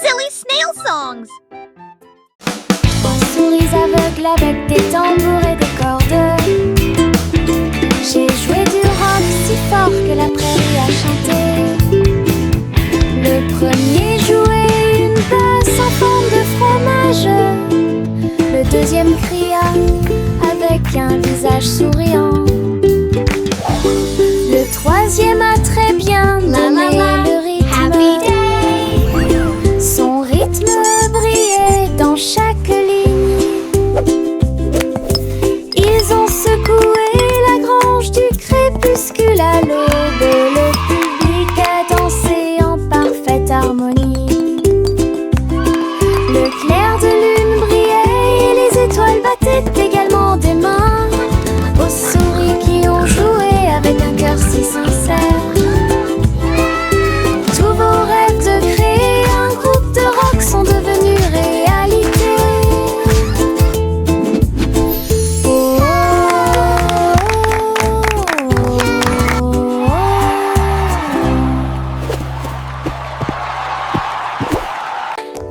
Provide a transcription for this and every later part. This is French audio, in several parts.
Silly snail songs. Trois souris aveugles avec des tambours et des cordes. J'ai joué du rock si fort que la prairie a chanté. Le premier jouait une basse en forme de fromage. Le deuxième cria avec un visage souriant. Le troisième a très bien donné le rythme. Son rythme brillait dans chaque ligne. Ils ont secoué la grange du crépuscule à l'aube. Le public a dansé en parfaite harmonie. Le clair de lune brillait et les étoiles battaient également des mains aux souris qui ont joué avec un cœur si sincère. Tous vos rêves de créer un groupe de rock sont devenus réalité. Oh, oh, oh, oh.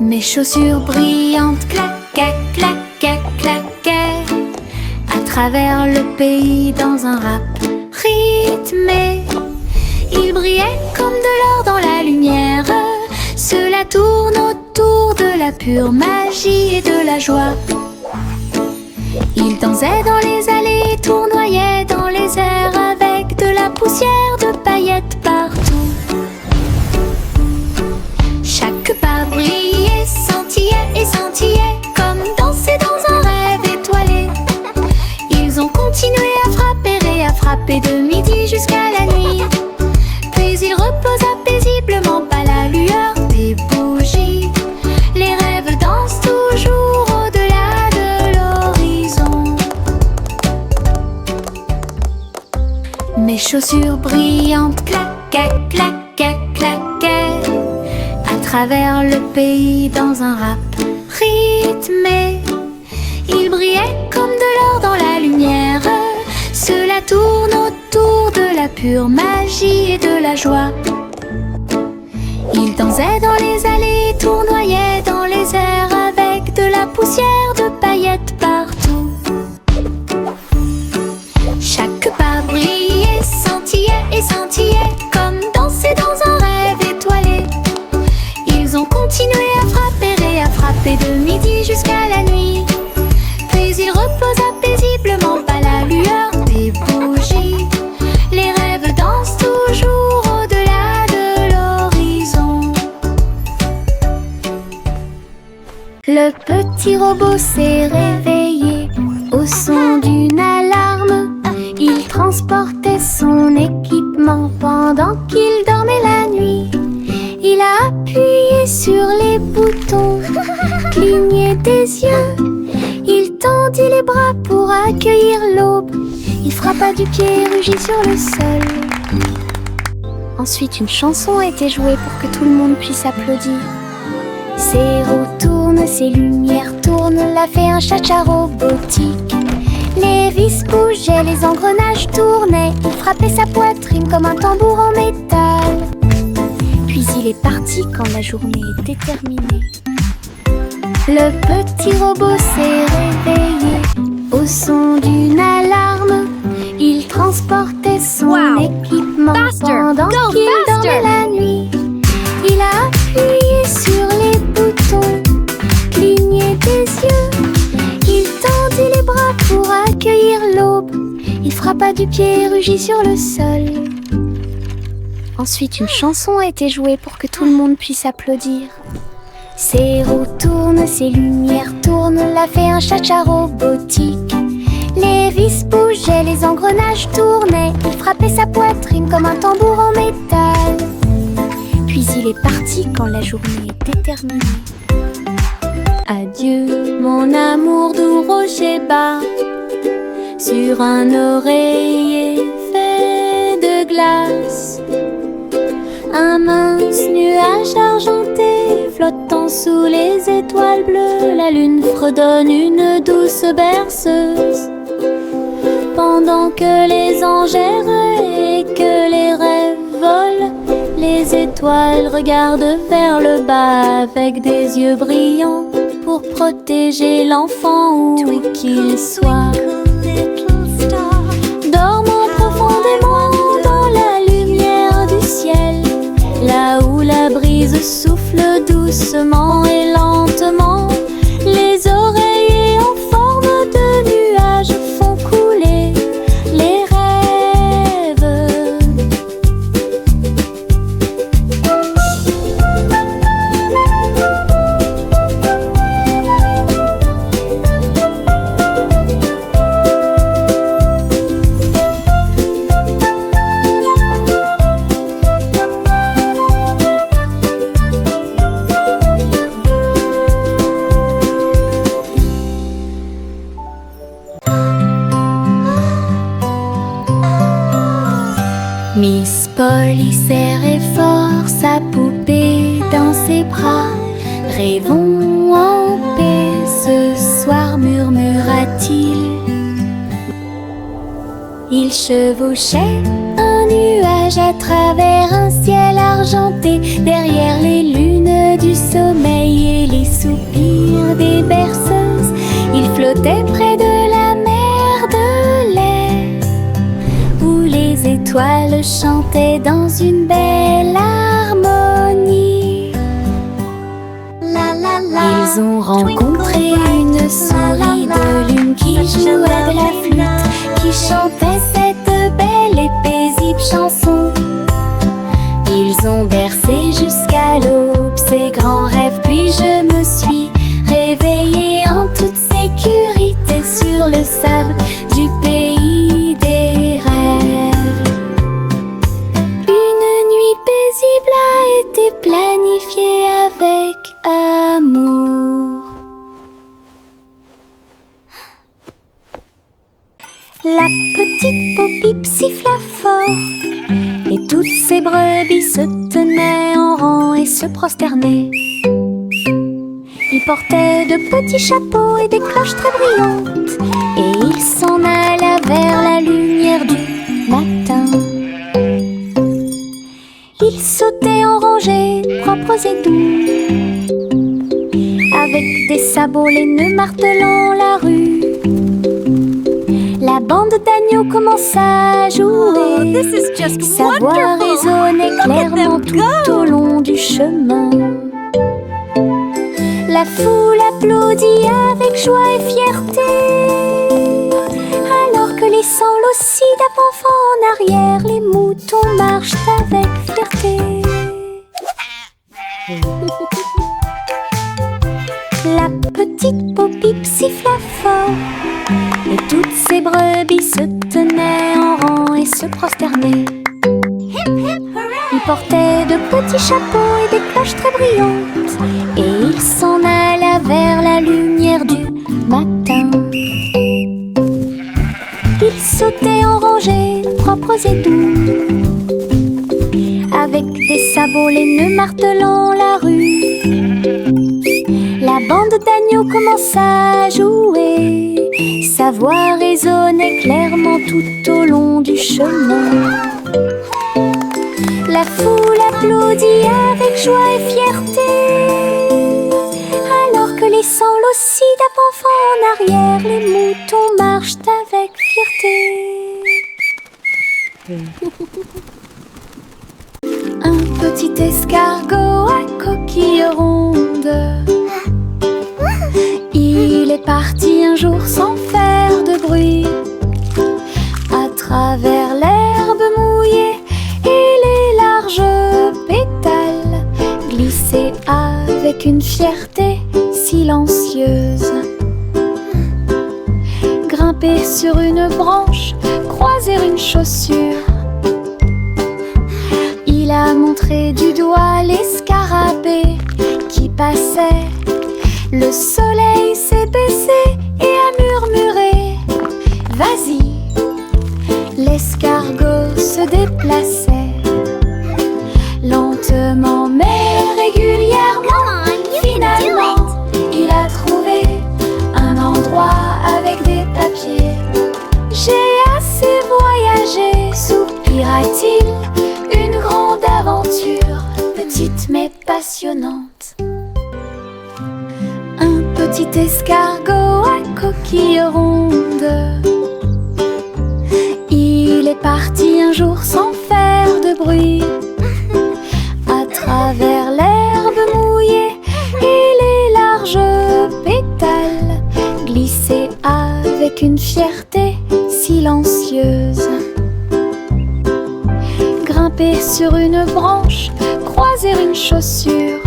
Mes chaussures brillantes claquaient, claquaient, claquaient à travers le pays dans un rap rythmé. Ils brillaient comme de l'or dans la lumière. Cela tourne autour de la pure magie et de la joie. Ils dansaient dans les allées, tournoyaient dans les airs avec de la poussière de paillettes partout. Chaque pas brillait, scintillait et scintillait comme danser dans un rêve étoilé. Ils ont continué à frapper et à frapper de midi jusqu'à la nuit. Puis ils reposaient paisiblement pas la lueur des bougies. Les rêves dansent toujours au-delà de l'horizon. Mes chaussures brillantes claquaient, claquaient, claquaient à travers le pays dans un rap rythmé. Ils brillaient comme de l'or dans la lumière. Cela tourne autour de la pure magie et de la joie. Ils dansaient dans les allées, tournoyaient dans les airs avec de la poussière de paillettes partout. Chaque pas brillait, scintillait et scintillait comme danser dans un rêve étoilé. Ils ont continué à frapper et à frapper de midi jusqu'à la nuit. Puis ils reposaient paisiblement pas la lueur des bougies. Les rêves dansent toujours au-delà de l'horizon. Le petit robot s'est réveillé au son d'une alarme. Il transportait son équipement pendant qu'il dormait la nuit. Il a appuyé sur les boutons, cligné des yeux. Il tendit les bras pour accueillir l'aube. Il frappa du pied et rugit sur le sol. Ensuite, une chanson a été jouée pour que tout le monde puisse applaudir. Ses roues tournent, ses lumières tournent, l'a fait un cha-cha robotique. Les vis bougeaient, les engrenages tournaient. Il frappait sa poitrine comme un tambour en métal. Puis il est parti quand la journée était terminée. Le petit robot s'est réveillé au son d'une alarme. Il transportait son équipement pendant qu'il dormait la nuit. Il a appuyé sur les boutons, cligné des yeux. Il tendit les bras pour accueillir l'aube. Il frappa du pied et rugit sur le sol. Ensuite, une chanson a été jouée pour que tout le monde puisse applaudir. Ses roues tournent, ses lumières tournent, l'a fait un cha-cha robotique. Les vis bougeaient, les engrenages tournaient. Il frappait sa poitrine comme un tambour en métal. Puis il est parti quand la journée était terminée. Adieu, mon amour doux rocher bas, sur un oreiller fait de glace. Un mince nuage argenté flottant sous les étoiles bleues. La lune fredonne une douce berceuse, pendant que les anges errent et que les rêves volent. Les étoiles regardent vers le bas avec des yeux brillants pour protéger l'enfant où qu'il soit. Dormant profondément dans la lumière du ciel, là où la brise souffle doucement et lentement, les oreillers en forme de nuages font couler les rêves. Miss Polly serrait fort sa poupée dans ses bras. Rêvons en paix ce soir, murmura-t-il. Il chevauchait un nuage à travers un ciel argenté, derrière les lunes du sommeil et les soupirs des berceuses. Il flottait près de la mer de lait, où les étoiles chantaient dans une belle harmonie. Ils ont rencontré une souris de lune qui jouait de la flûte, qui chantait cette belle et paisible chanson. Ils ont bercé jusqu'à l'aube ces grands rêves, puis je me suis réveillée en toute sécurité sur le sable du pays des rêves. Une nuit paisible a été planifiée avec amour. La petite Popip siffla fort, et toutes ces brebis se tenaient en rang et se prosternaient. Ils portaient de petits chapeaux et des cloches très brillantes, et ils s'en alla vers la lumière du matin. Ils sautaient en rangées propres et doux, avec des sabots laineux martelant la rue. La bande d'agneaux commença à jouer, sa voix résonnait clairement tout au long du chemin. La foule applaudit avec joie et fierté, alors que les sanglots aussi d'avant en arrière, les moutons marchent avec fierté. La petite Popip siffla fort, et toutes ces brebis se tenaient en rang et se prosternaient. Ils portaient de petits chapeaux et des cloches très brillantes, et ils s'en alla vers la lumière du matin. Ils sautaient en rangées propres et doux, avec des sabots laineux martelant la rue. La bande d'agneaux commença à jouer, sa voix résonnait clairement tout au long du chemin. La foule applaudit avec joie et fierté, alors que les sanglots aussi d'avant en arrière, les moutons marchent avec fierté. Un petit escargot à coquille ronde, il est parti un jour sans faire de bruit, à travers l'herbe mouillée et les larges pétales, glisser avec une fierté silencieuse. Grimper sur une branche, croiser une chaussure, il a montré du doigt les scarabées qui passaient. Le soleil s'est baissé et a murmuré « Vas-y !» L'escargot se déplaçait lentement mais régulièrement. Finalement, il a trouvé un endroit avec des papiers. « J'ai assez voyagé !» soupira-t-il, « une grande aventure. » petite mais passionnante. Un petit escargot à coquille ronde, il est parti un jour sans faire de bruit. À travers l'herbe mouillée et les larges pétales, glisser avec une fierté silencieuse. Grimper sur une branche, croiser une chaussure.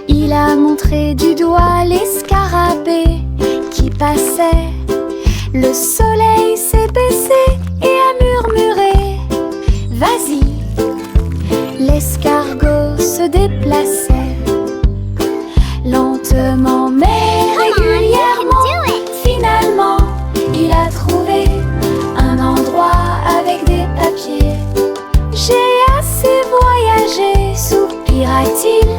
Il a montré du doigt les scarabées qui passaient. Le soleil s'est baissé et a murmuré: vas-y. L'escargot se déplaçait lentement mais régulièrement. Finalement, il a trouvé un endroit avec des papiers. J'ai assez voyagé, soupira-t-il.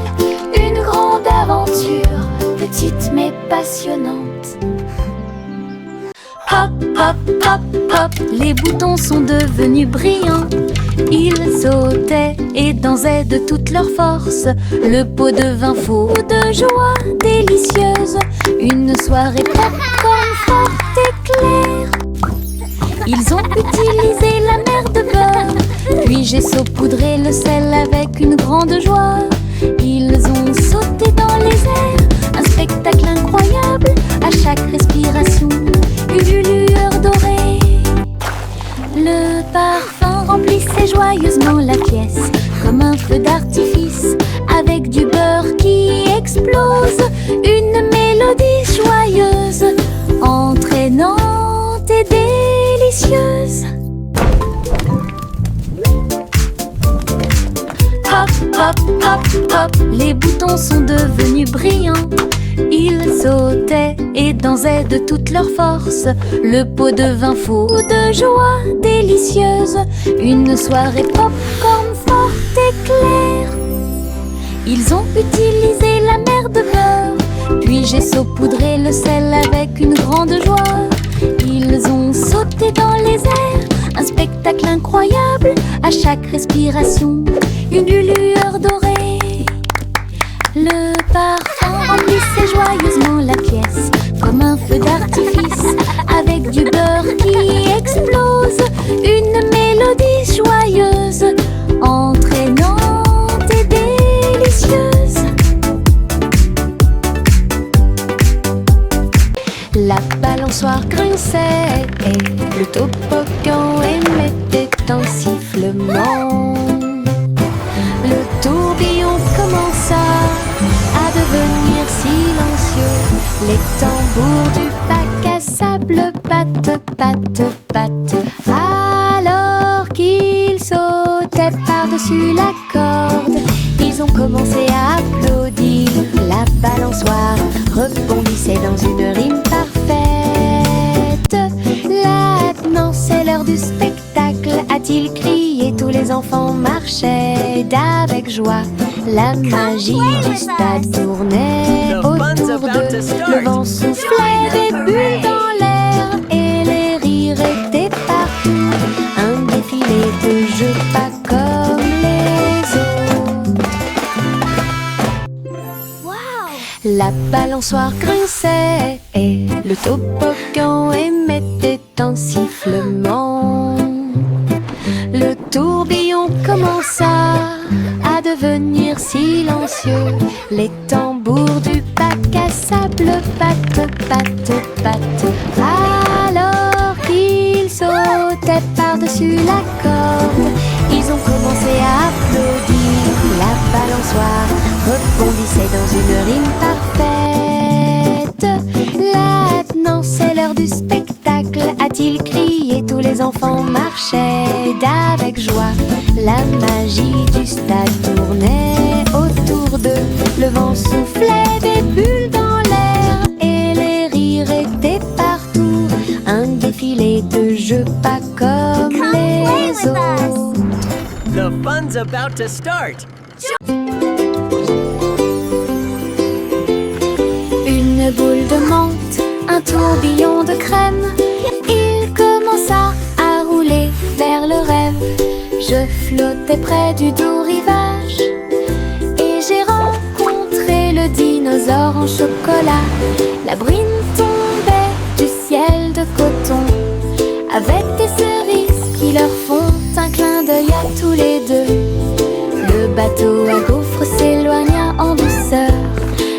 Une grande aventure, petite mais passionnante. Hop, hop, hop, hop, les boutons sont devenus brillants. Ils sautaient et dansaient de toute leur force. Le pot devint fou de joie délicieuse. Une soirée popcorn forte et claire. Ils ont utilisé la mer de beurre, puis j'ai saupoudré le sel avec une grande joie. Ils ont sauté dans les airs, un spectacle incroyable. À chaque respiration, une lueur dorée. Le parfum remplissait joyeusement la pièce, comme un feu d'artifice, avec du beurre qui explose. Une mélodie joyeuse, entraînante et délicieuse. Hop, hop, hop, hop, les boutons sont devenus brillants. Ils sautaient et dansaient de toute leur force. Le pot devint fou de joie délicieuse. Une soirée popcorn forte et claire. Ils ont utilisé la mer de beurre, puis j'ai saupoudré le sel avec une grande joie. Ils ont sauté dans les airs, un spectacle incroyable. À chaque respiration, une lueur dorée. Le parfum remplissait joyeusement la pièce, comme un feu d'artifice, avec du beurre qui explose. Une mélodie joyeuse, entraînante et délicieuse. La balançoire grinçait et le toboggan émettait un sifflement. Le tourbillon commença à devenir silencieux. Les tambours du bac à sable battent, battent, battent. Alors qu'ils sautaient par-dessus la corde, ils ont commencé à applaudir. La balançoire rebondissait dans une rime parfaite. Maintenant c'est l'heure du spectacle, a-t-il crié. Tous les enfants marchaient d'avec joie. La magie du stade tournait autour d'eux. Le vent soufflait des bulles dans l'air et les rires étaient partout. Un défilé de jeux pas comme les autres. Wow. La balançoire grinçait et le toboggan émettait un sifflement. Le tourbillon commença à devenir silencieux. Les tambours du bac à sable battent, battent, battent. Alors qu'ils sautaient par-dessus la corde, ils ont commencé à applaudir. La balançoire rebondissait dans une rime parfaite. Maintenant c'est l'heure du spectacle, a-t-il crié. Tous les enfants marchaient d'avec joie. La magie du stade tournait autour d'eux. Le vent soufflait des bulles dans l'air et les rires étaient partout. Un défilé de jeux pas comme les autres. The fun's about to start. Une boule de menthe, un tourbillon de crème. Il commença à rouler vers le rêve. Je flottais près du doux rivage et j'ai rencontré le dinosaure en chocolat. La brune tombait du ciel de coton avec des cerises qui leur font un clin d'œil à tous les deux. Le bateau à gaufres s'éloigna en douceur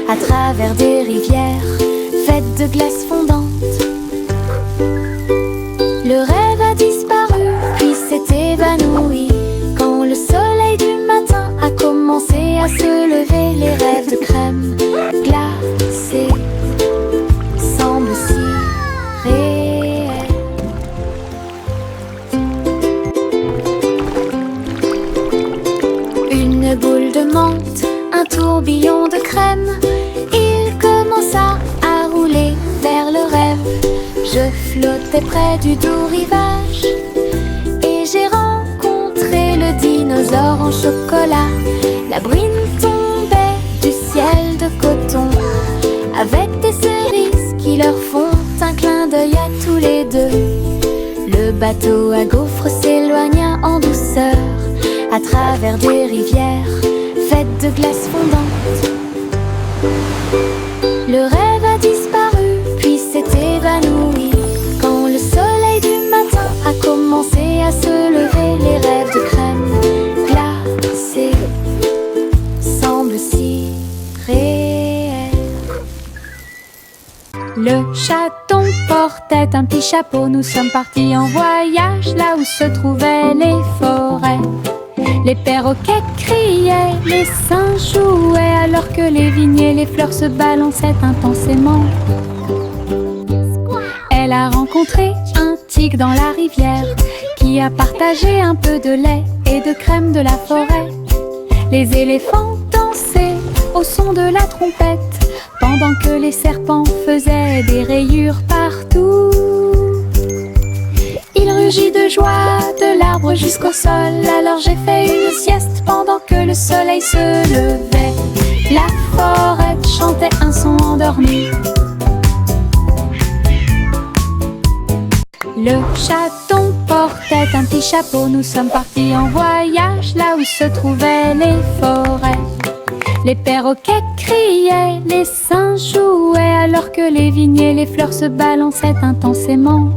à travers des rivières faites de glace fondante. Le rêve a disparu puis s'est évanoui quand le soleil du matin a commencé à se lever. Les rêves de crème glacée semblent si réels. Une boule de menthe, un tourbillon de crème, il commença à rouler vers le rêve. Je flottais près du doux rivage et j'ai rencontré le dinosaure en chocolat. La brune tombait du ciel de coton avec des cerises qui leur font un clin d'œil à tous les deux. Le bateau à gaufres s'éloigna en douceur à travers des rivières faites de glace fondante. Le rêve a disparu puis s'est évanoui quand le soleil du matin a commencé à se lever. Les rêves de crème glacée semblent si réels. Le chaton portait un petit chapeau. Nous sommes partis en voyage là où se trouvaient les forêts. Les perroquets criaient, les singes jouaient alors que les vignes et les fleurs se balançaient intensément. Elle a rencontré un tigre dans la rivière qui a partagé un peu de lait et de crème de la forêt. Les éléphants dansaient au son de la trompette pendant que les serpents faisaient des rayures partout. Il rugit de joie de l'arbre jusqu'au sol. Alors j'ai fait une sieste pendant que le soleil se levait. La forêt chantait un son endormi. Le chaton portait un petit chapeau. Nous sommes partis en voyage là où se trouvaient les forêts. Les perroquets criaient, les singes jouaient alors que les vignes et les fleurs se balançaient intensément.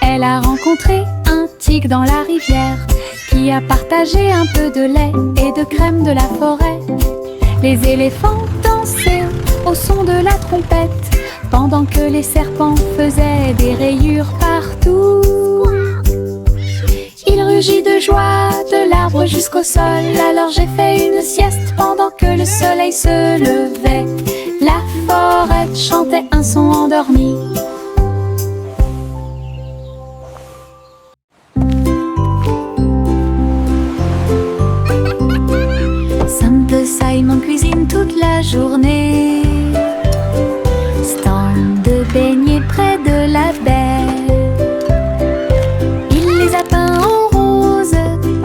Elle a rencontré un tigre dans la rivière qui a partagé un peu de lait et de crème de la forêt. Les éléphants dansaient au son de la trompette pendant que les serpents faisaient des rayures partout. Il rugit de joie de l'arbre jusqu'au sol. Alors j'ai fait une sieste pendant que le soleil se levait. La forêt chantait un son endormi. Simon cuisine toute la journée. Stand de beignets près de la baie. Il les a peints en rose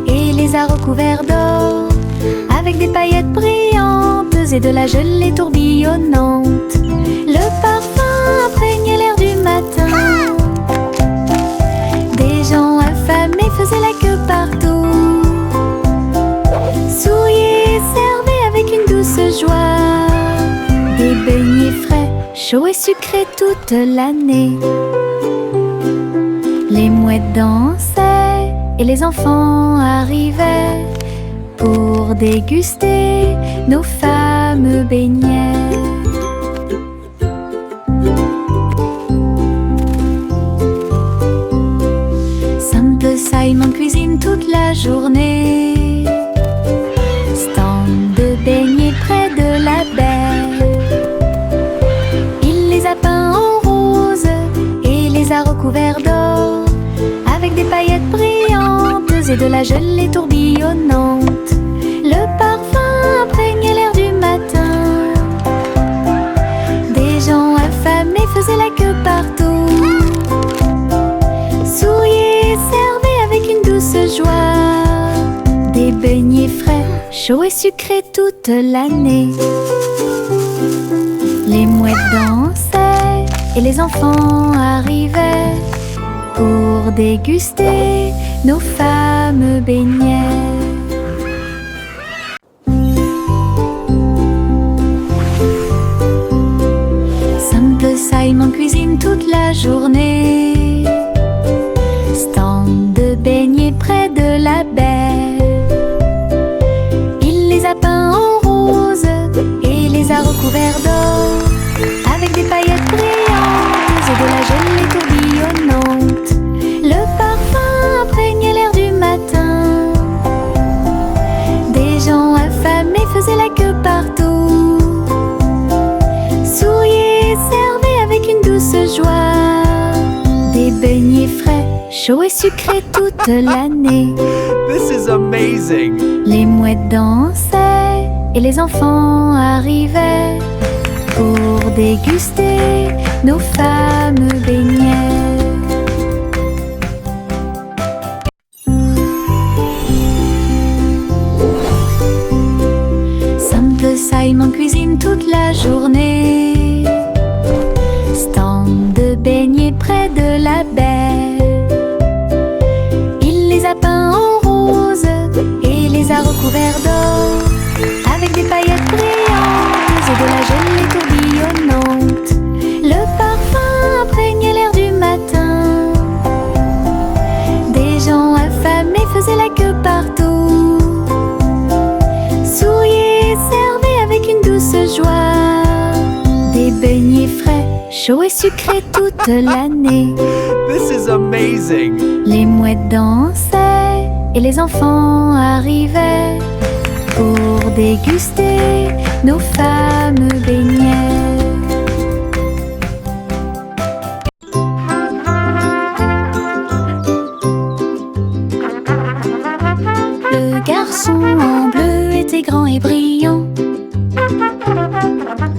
et les a recouverts d'or, avec des paillettes brillantes et de la gelée tourbillonnante. Le parfum imprégnait l'air du matin. Des gens affamés faisaient la queue partout. Souriez, servez avec une douce joie. Des beignets frais, chauds et sucrés toute l'année. Les mouettes dansaient et les enfants arrivaient pour déguster nos fameux beignets. Simple Simon cuisine toute la journée. Stand de beignets près de la baie. Il les a peints en rose et les a recouverts d'or, avec des paillettes brillantes et de la gelée tourbillonnante. Le parfum imprégnait l'air du matin. Des gens affamés faisaient la queue partout. Souriez, servez avec une douce joie. Des beignets frais, chauds et sucrés toute l'année. Les mouettes dansaient et les enfants arrivaient pour déguster nos fameux beignets. Simple Simon cuisine toute la journée. Stand de beignets près de la baie. Il les a peints en rose et les a recouverts d'or, avec des paillettes brillantes et de la gelée tourbillonnante. Le parfum imprégnait l'air du matin. Des gens affamés faisaient la queue partout. Souriaient et servaient avec une douce joie des beignets frais, chauds et sucrés toute l'année. This is amazing! Les mouettes dansaient et les enfants arrivaient pour déguster nos fameux beignets. Simple Simon cuisine toute la journée. Stand de beignets près de la baie. Il les a peints en rose et les a recouverts d'or, avec des paillettes brillantes et de la gelée tourbillonnante. Le parfum imprégnait l'air du matin. Des gens affamés faisaient la queue partout. Souriaient et servaient avec une douce joie des beignets frais, chauds et sucrés toute l'année. This is amazing! Les mouettes dansaient et les enfants arrivaient pour déguster nos fameux beignets. Le garçon en bleu était grand et brillant.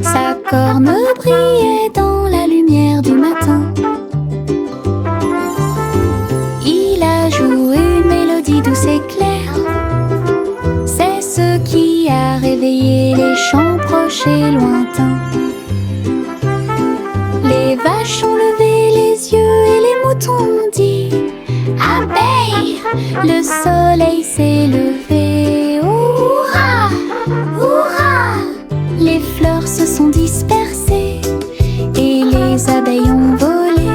Sa corne brillait dans la lumière du matin. Il a joué une mélodie douce et claire. C'est ce qui a réveillé les champs proches et lointains. Les vaches ont levé les yeux et les moutons ont dit abeille, le soleil s'est levé. Hurrah, hurrah! Les fleurs se sont dispersées et les abeilles ont volé.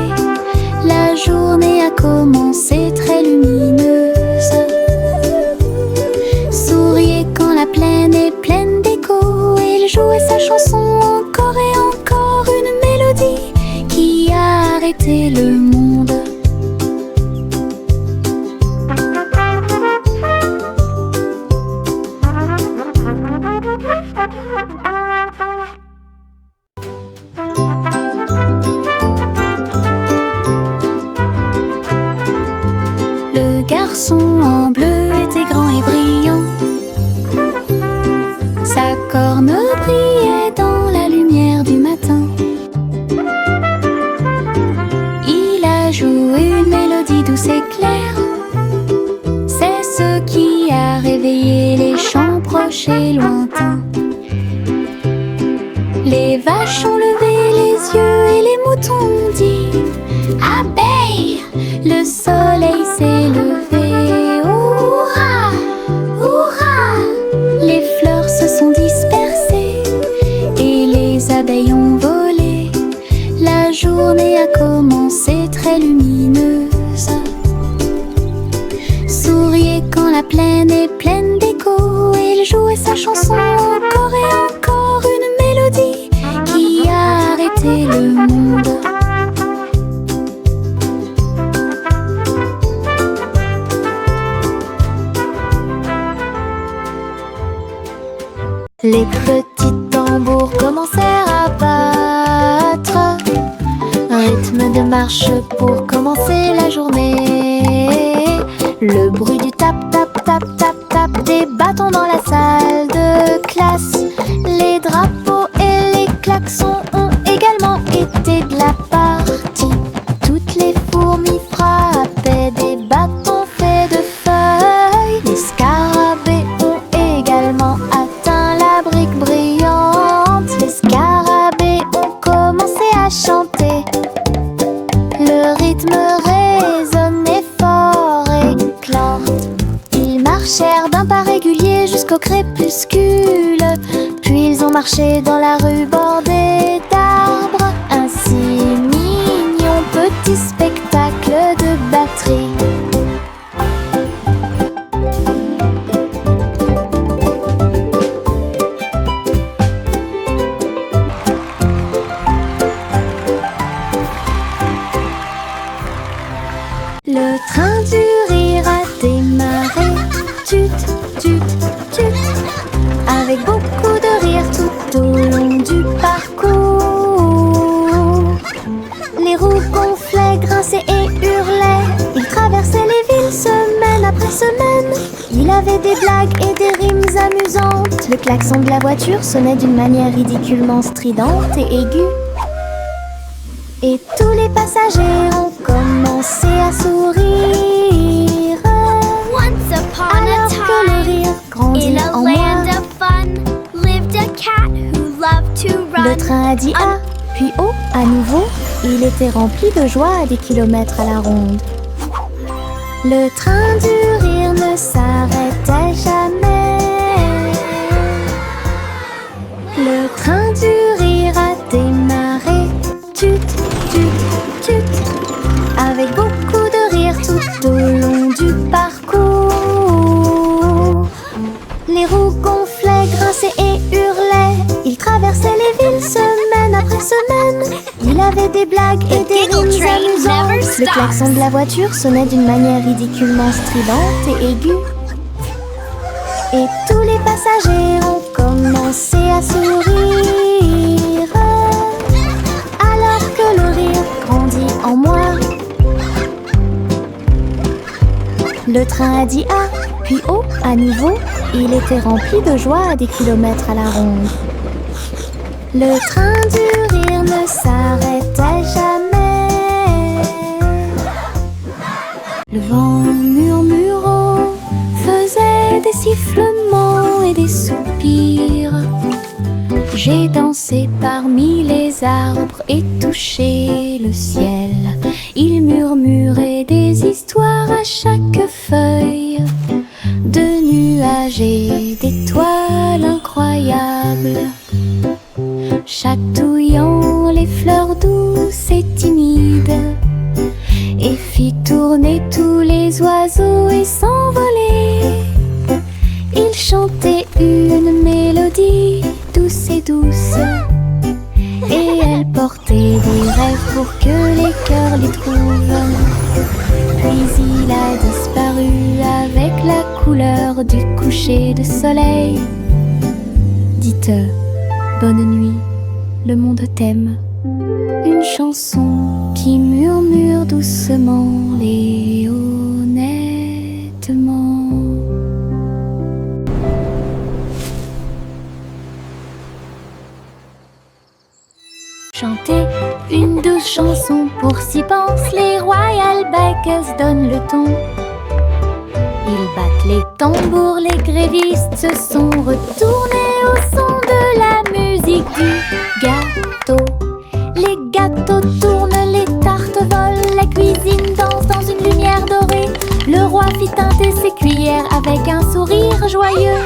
La journée a commencé très lumineuse. Souriez quand la plaine est pleine d'écho. Il jouait sa chanson encore et encore, une mélodie qui a arrêté le monde. Le garçon en bleu était grand et brillant. Sa corne brillait dans la lumière du matin. Il a joué une mélodie douce et claire. C'est ce qui a réveillé les champs proches et lointains. Les vaches ont levé les yeux et les moutons ont dit abeille, le soleil s'est levé. Hurrah, hurrah! Les fleurs se sont dispersées et les abeilles ont volé. La journée a commencé très lumineuse. Souriez quand la plaine est pleine d'écho. Il jouait sa chanson encore et encore, une mélodie qui a arrêté le monde. Les petits tambours commencèrent à battre, rythme de marche pour commencer la journée. Le bruit du tap tap tap tap tap des bâtons dans la salle de classe. Les drapeaux et les klaxons ont également été de la partie. Toutes les fourmis frappaient des bâtons faits de feuilles. Les scarabées ont également atteint la brique brillante. Les scarabées ont commencé à chanter. Le rythme résonnait fort et marchèrent d'un pas régulier jusqu'au crépuscule. Puis ils ont marché dans la rue bordée d'arbres. Un si mignon petit spectacle de batterie. Le train du rire a démarré. Tut, tut, tut. Avec beaucoup de rire tout au long du parcours. Les roues gonflaient, grinçaient et hurlaient. Il traversait les villes semaine après semaine. Il avait des blagues et des rimes amusantes. Le klaxon de la voiture sonnait d'une manière ridiculement stridente et aiguë. Et tous les passagers ont commencé à sourire. Once upon Alors a que le time, rire grandit in a en land moi, of fun, lived a cat who loved to le run. train a dit A, puis O à nouveau. Il était rempli de joie à des kilomètres à la ronde. Le train du rire ne s'arrêtait jamais. Le train du rire a démarré. Tut, tut, tut. Avec beaucoup de rire tout au long du parcours. Les roues gonflaient, grinçaient et hurlaient. Il traversait les villes semaine après semaine. Il avait des blagues et The des giggle rimes train never amusantes. Le stops. klaxon de la voiture sonnait d'une manière ridiculement stridente et aiguë. Et tous les passagers ont commencé à sourire. Alors que le rire grandit en moi. Le train a dit A, puis O à nouveau. Il était rempli de joie à des kilomètres à la ronde. Le train du rire ne s'arrêtait jamais. Le vent murmurant faisait des sifflements et des soupirs. J'ai dansé parmi les arbres et touché le ciel. Il murmurait des histoires à chaque feuille, de nuages et d'étoiles incroyables, chatouillant les fleurs douces et timides, et fit tourner tous les oiseaux et s'envoler. Il chantait une mélodie douce et douce, et elle portait des rêves pour que les cœurs les trouvent. Puis il a disparu avec la couleur du coucher de soleil. Dites bonne nuit, le monde t'aime. Une chanson qui murmure doucement et honnêtement. Chanter une douce chanson pour s'y pense, les Royal Bakers donnent le ton. Ils battent les tambours, les grévistes se sont retournés au son de la musique du gâteau. Les gâteaux tournent, les tartes volent, la cuisine danse dans une lumière dorée. Le roi fit teinter ses cuillères avec un sourire joyeux.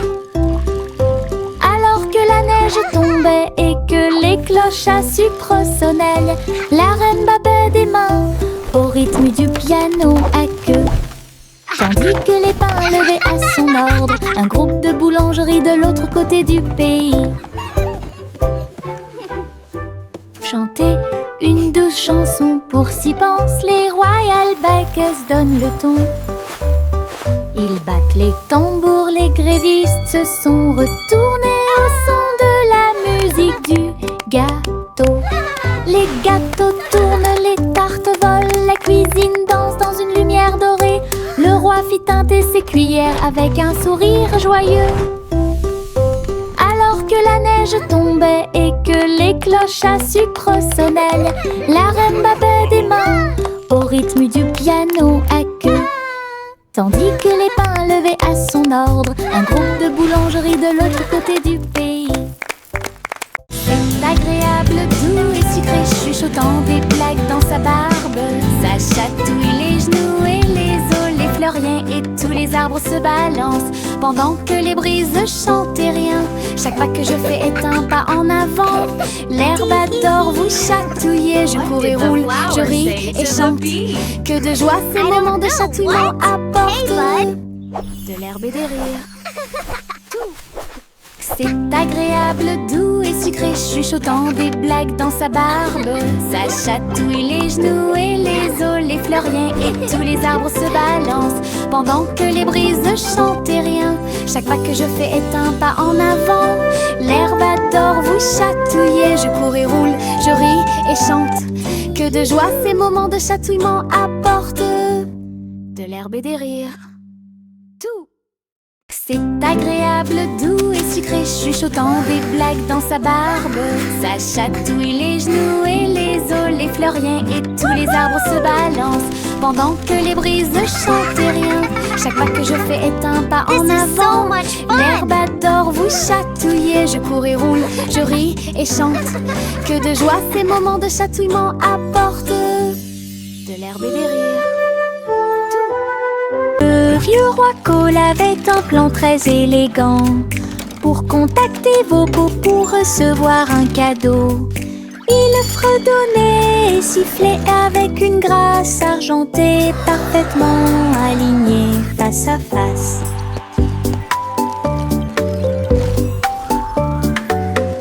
Alors que la neige tombait et que les cloches à sucre sonnaient, la reine battait des mains au rythme du piano à queue. Tandis que les pains levaient à son ordre un groupe de boulangeries de l'autre côté du pays. Chanter une douce chanson pour s'y pense, les Royal Bakers donnent le ton. Ils battent les tambours, les grévistes se sont retournés au son de la musique du gâteau. Les gâteaux tournent, les tartes volent, la cuisine danse dans une lumière dorée. Le roi fit teinter ses cuillères avec un sourire joyeux. Alors que la neige tombait et que les cloches à sucre sonnaient, la reine battait des mains au rythme du piano à queue. Tandis que les pains levaient à son ordre un groupe de boulangeries de l'autre côté du pays. C'est agréable, doux et sucré, chuchotant des blagues dans sa barbe. Ça chatouille les genoux et les os, les fleuriens et tous les arbres se balancent pendant que les brises ne chantent et rien. Chaque pas que je fais est un pas en avant. L'herbe adore vous chatouiller. Je cours et roule, je ris et chante. Que de joie ces moments de chatouillement apportent de l'herbe et des rires. C'est agréable, doux et sucré, chuchotant des blagues dans sa barbe. Ça chatouille les genoux et les os, les fleuriens et tous les arbres se balancent pendant que les brises ne chantent et rien. Chaque pas que je fais est un pas en avant. L'herbe adore vous chatouiller. Je cours et roule, je ris et chante. Que de joie ces moments de chatouillement apportent de l'herbe et des rires. C'est agréable, doux et sucré, chuchotant des blagues dans sa barbe. Ça chatouille les genoux et les os, les fleuriens et tous les arbres se balancent pendant que les brises ne chantent et rien. Chaque pas que je fais est un pas en avant. L'herbe adore vous chatouiller. Je cours et roule, je ris et chante. Que de joie ces moments de chatouillement apportent de l'herbe et des rires. Le vieux roi Cole avait un plan très élégant pour contacter vos peaux pour recevoir un cadeau. Il fredonnait et sifflait avec une grâce argentée parfaitement alignée face à face.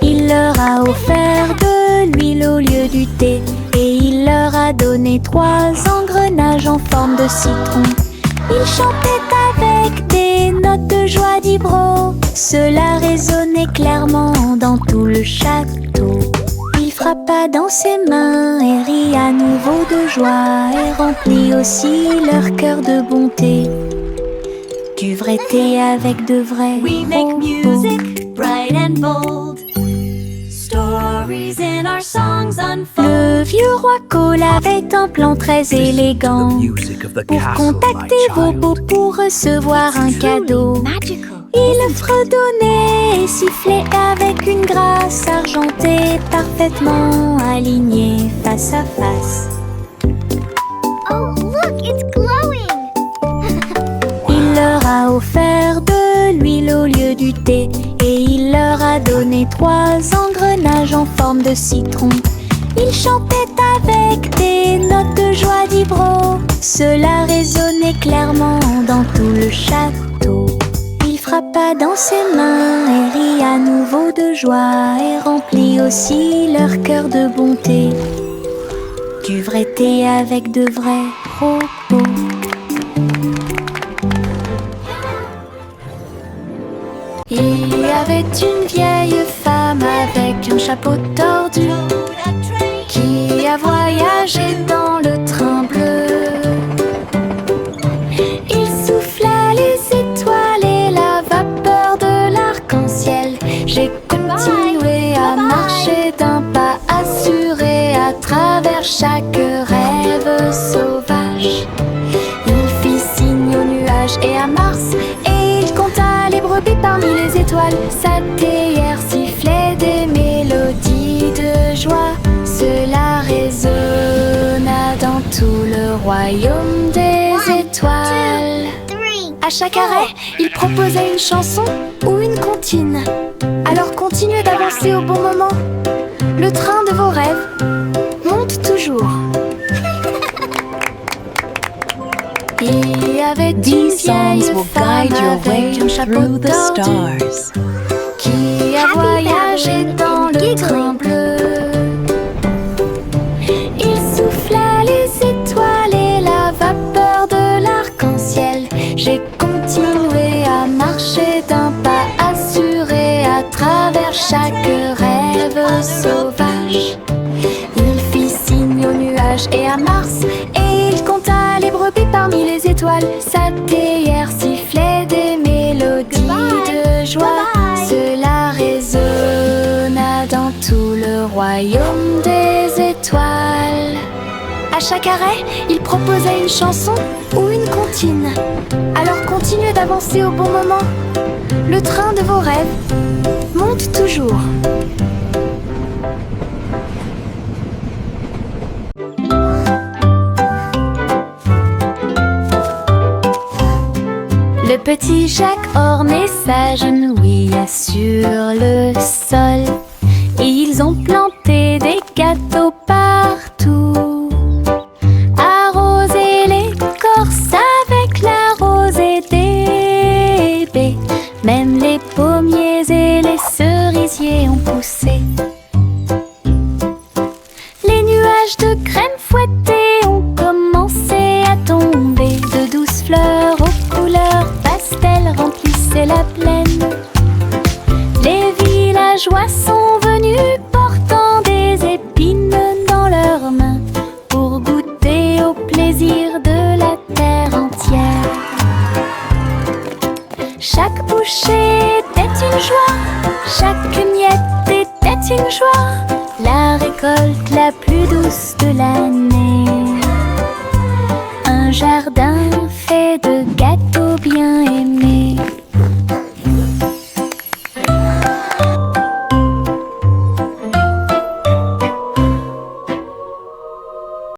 Il leur a offert de l'huile au lieu du thé et il leur a donné 3 engrenages en forme de citron. Il chantait avec des notes de joie d'Ibro. Cela résonnait clairement dans tout le château. Il frappa dans ses mains et rit à nouveau de joie et remplit aussi leur cœur de bonté. Du vrai thé avec de vrais We make music bright and bold. Stories in our songs unfold. Le vieux roi Cole avait un plan très élégant pour contacter vos beaux pour recevoir un cadeau. Il fredonnait et sifflait avec une grâce argentée parfaitement alignée face à face. Oh, look, it's glowing! Il leur a offert de l'huile au lieu du thé et il leur a donné 3 engrenages en forme de citron. Il chantait avec des notes de joie d'Ibro. Cela résonnait clairement dans tout le château. Il frappa dans ses mains et rit à nouveau de joie et remplit aussi leur cœur de bonté. Du vrai thé avec de vrais propos. Il y avait une vieille femme avec un chapeau tordu qui a voyagé dans le train bleu. Il souffla les étoiles et la vapeur de l'arc-en-ciel. J'ai continué à marcher d'un pas assuré à travers chaque rêve sauvage. Il fit signe aux nuages et à Mars et il compta les brebis parmi les étoiles. Sa théière sifflait des mélodies de joie. Cela résonna dans tout le royaume des étoiles. À chaque arrêt, il proposait une chanson ou une comptine. Alors continuez d'avancer au bon moment. Le train de vos rêves monte toujours. Il y avait une These songs vieille will femme guide your way avec un chapeau through the tordu stars. qui a Happy voyagé family dans and le giggling. train bleu. Il souffla les étoiles et la vapeur de l'arc-en-ciel. J'ai continué à marcher d'un pas assuré à travers chaque rêve sauvage. Il fit signe aux nuages et à Mars et il compta les brebis parmi les étoiles. Sa théière sifflait des mélodies de joie. Cela résonna dans tout le royaume des étoiles. À chaque arrêt, il proposait une chanson ou une comptine. Alors continuez d'avancer au bon moment. Le train de vos rêves monte toujours. petit Jacques ornait sa genouilla sur le sol. Et ils ont planté des gâteaux partout, arrosé l'écorce avec la rosée des baies. Même les pommiers et les cerisiers ont poussé. Les nuages de crème fouettée ont commencé à tomber. De douces fleurs aux couleurs pastel remplissaient la plaine. Les villageois sont venus portant des épines dans leurs mains pour goûter au plaisir de la terre entière. Chaque bouchée était une joie, chaque miette était une joie, la récolte la plus douce de l'année.